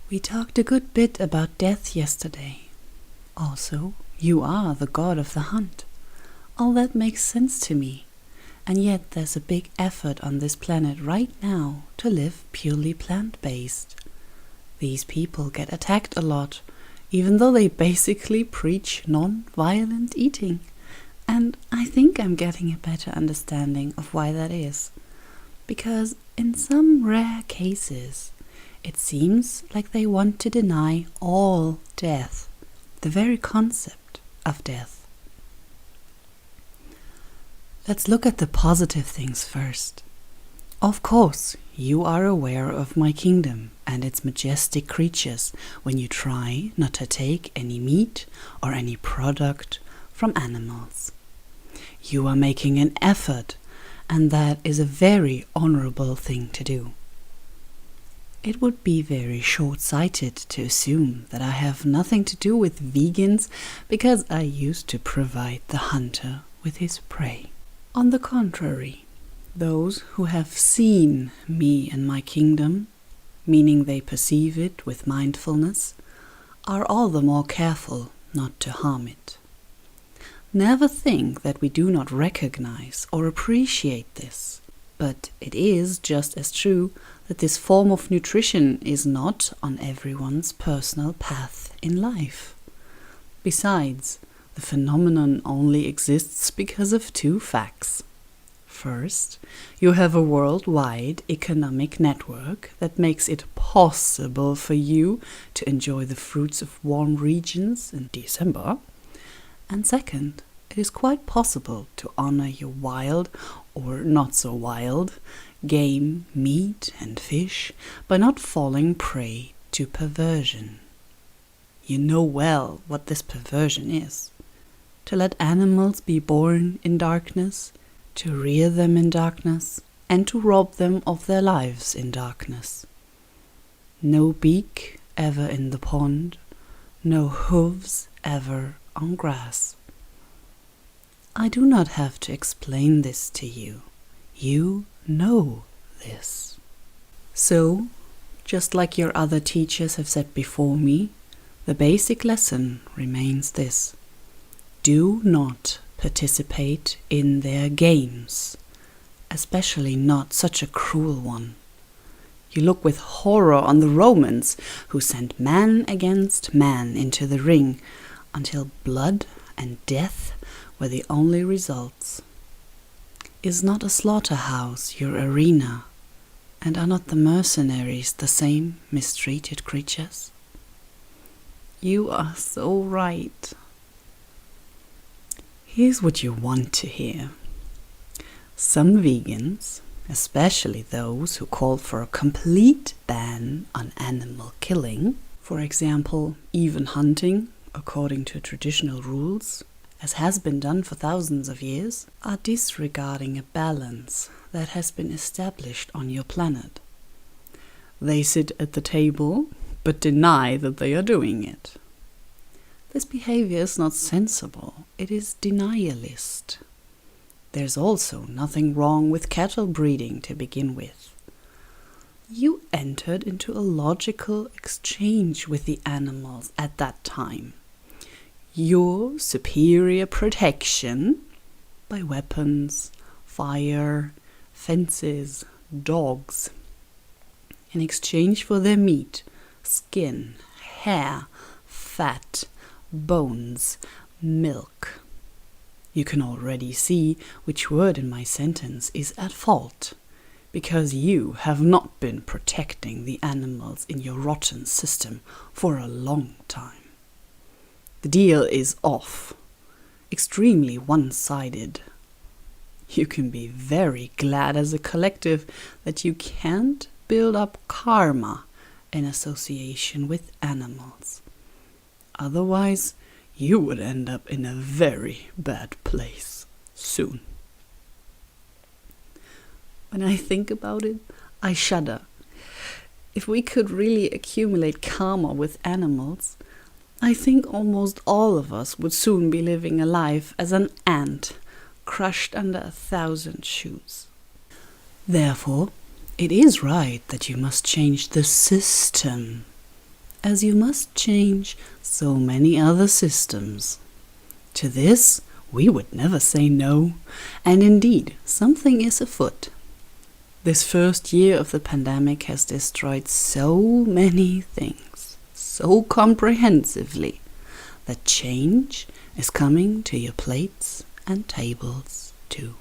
We talked a good bit about death yesterday. Also, you are the god of the hunt. All that makes sense to me. And yet there's a big effort on this planet right now to live purely plant-based. These people get attacked a lot, even though they basically preach non-violent eating. And I think I'm getting a better understanding of why that is. Because in some rare cases, it seems like they want to deny all death, the very concept of death. Let's look at the positive things first. Of course, you are aware of my kingdom and its majestic creatures when you try not to take any meat or any product from animals. You are making an effort, and that is a very honorable thing to do. It would be very short-sighted to assume that I have nothing to do with vegans because I used to provide the hunter with his prey. On the contrary, those who have seen me and my kingdom, meaning they perceive it with mindfulness, are all the more careful not to harm it. Never think that we do not recognize or appreciate this, but it is just as true that this form of nutrition is not on everyone's personal path in life. Besides, the phenomenon only exists because of two facts. First, you have a worldwide economic network that makes it possible for you to enjoy the fruits of warm regions in December. And second, it is quite possible to honor your wild, or not so wild, game, meat and fish by not falling prey to perversion. You know well what this perversion is. To let animals be born in darkness, to rear them in darkness, and to rob them of their lives in darkness. No beak ever in the pond, no hooves ever on grass. I do not have to explain this to you. You know this. So, just like your other teachers have said before me, the basic lesson remains this. Do not participate in their games, especially not such a cruel one. You look with horror on the Romans, who sent man against man into the ring until blood and death were the only results. Is not a slaughterhouse your arena, and are not the mercenaries the same mistreated creatures? You are so right. Here's what you want to hear. Some vegans, especially those who call for a complete ban on animal killing, for example, even hunting according to traditional rules, as has been done for thousands of years, are disregarding a balance that has been established on your planet. They sit at the table, but deny that they are doing it. This behavior is not sensible, it is denialist. There's also nothing wrong with cattle breeding to begin with. You entered into a logical exchange with the animals at that time. Your superior protection by weapons, fire, fences, dogs, in exchange for their meat, skin, hair, fat, bones, milk. You can already see which word in my sentence is at fault, because you have not been protecting the animals in your rotten system for a long time. The deal is off, extremely one-sided. You can be very glad as a collective that you can't build up karma in association with animals. Otherwise, you would end up in a very bad place soon. When I think about it, I shudder. If we could really accumulate karma with animals, I think almost all of us would soon be living a life as an ant, crushed under 1,000 shoes. Therefore, it is right that you must change the system, as you must change so many other systems. To this we would never say no, and indeed something is afoot. This first year of the pandemic has destroyed so many things, so comprehensively, that change is coming to your plates and tables too.